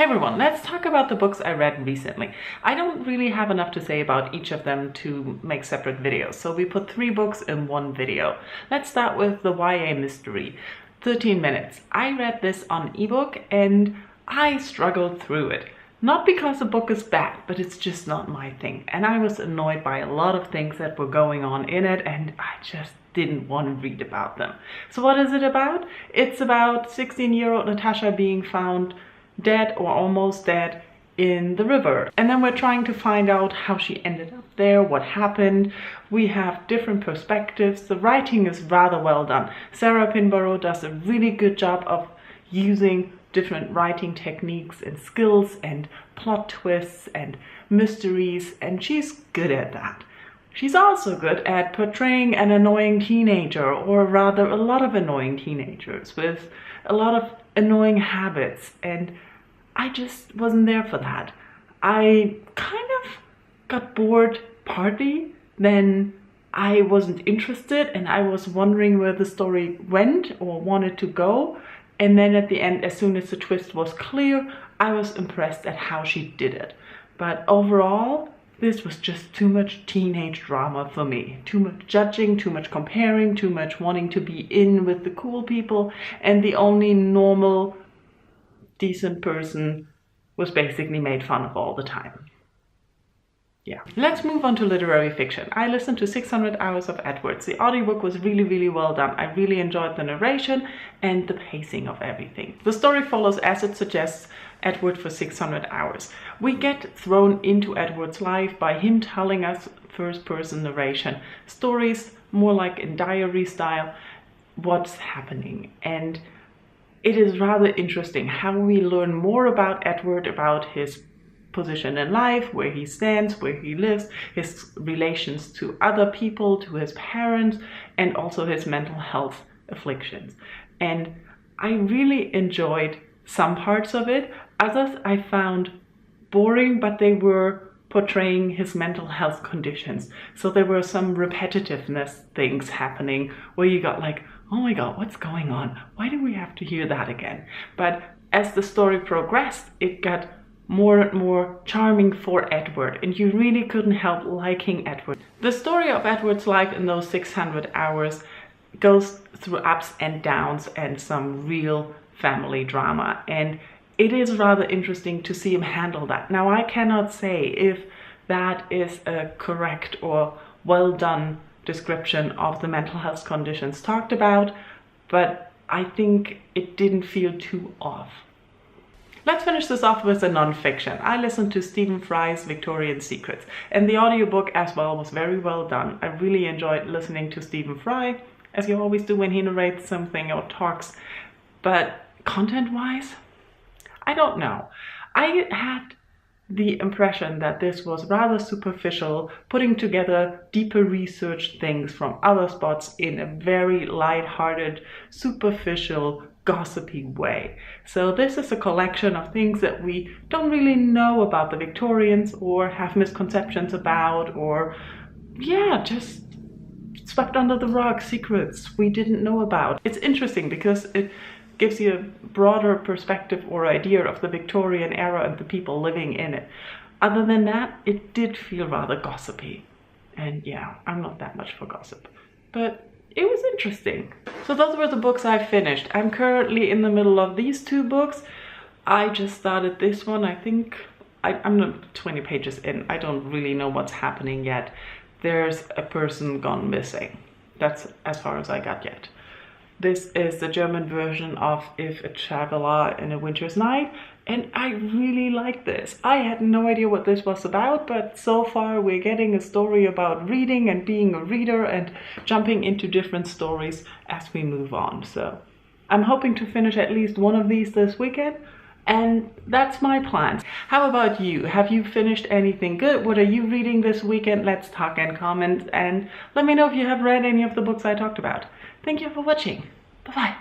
Hey everyone, let's talk about the books I read recently. I don't really have enough to say about each of them to make separate videos, so we put 3 books in one video. Let's start with the YA mystery, 13 minutes. I read this on ebook and I struggled through it. Not because the book is bad, but it's just not my thing. And I was annoyed by a lot of things that were going on in it and I just didn't want to read about them. So what is it about? It's about 16-year-old Natasha being found dead or almost dead in the river, and then we're trying to find out how she ended up there, what happened. We have different perspectives. The writing is rather well done. Sarah Pinborough does a really good job of using different writing techniques and skills and plot twists and mysteries, and she's good at that. She's also good at portraying an annoying teenager, or rather a lot of annoying teenagers with a lot of annoying habits, and I just wasn't there for that. I kind of got bored partly, then I wasn't interested and I was wondering where the story went or wanted to go, and then at the end, as soon as the twist was clear, I was impressed at how she did it. But overall, this was just too much teenage drama for me. Too much judging, too much comparing, too much wanting to be in with the cool people, and the only normal, decent person was basically made fun of all the time. Yeah. Let's move on to literary fiction. I listened to 600 Hours of Edwards. The audiobook was really well done. I really enjoyed the narration and the pacing of everything. The story follows, as it suggests, Edward for 600 hours. We get thrown into Edward's life by him telling us first-person narration. Stories more like in diary style, what's happening. And it is rather interesting how we learn more about Edward, about his position in life, where he stands, where he lives, his relations to other people, to his parents, and also his mental health afflictions. And I really enjoyed some parts of it. Others I found boring, but they were portraying his mental health conditions. So there were some repetitiveness things happening where you got like, oh my god, what's going on? Why do we have to hear that again? But as the story progressed, it got more and more charming for Edward, and you really couldn't help liking Edward. The story of Edward's life in those 600 hours goes through ups and downs and some real family drama, and it is rather interesting to see him handle that. Now, I cannot say if that is a correct or well done description of the mental health conditions talked about, but I think it didn't feel too off. Let's finish this off with a nonfiction. I listened to Stephen Fry's Victorian Secrets, and the audiobook as well was very well done. I really enjoyed listening to Stephen Fry, as you always do when he narrates something or talks, but content-wise, I don't know. I had the impression that this was rather superficial, putting together deeper researched things from other spots in a very light-hearted, superficial, gossipy way. So this is a collection of things that we don't really know about the Victorians or have misconceptions about, or yeah, just swept under the rug secrets we didn't know about. It's interesting because it gives you a broader perspective or idea of the Victorian era and the people living in it. Other than that, it did feel rather gossipy. And yeah, I'm not that much for gossip, but it was interesting. So those were the books I finished. I'm currently in the middle of these 2 books. I just started this one. I think I'm not 20 pages in. I don't really know what's happening yet. There's a person gone missing. That's as far as I got yet. This is the German version of If a Traveler in a Winter's Night, and I really like this. I had no idea what this was about, but so far we're getting a story about reading and being a reader and jumping into different stories as we move on. So I'm hoping to finish at least one of these this weekend, and that's my plan. How about you? Have you finished anything good? What are you reading this weekend? Let's talk and comment, and let me know if you have read any of the books I talked about. Thank you for watching. Bye-bye.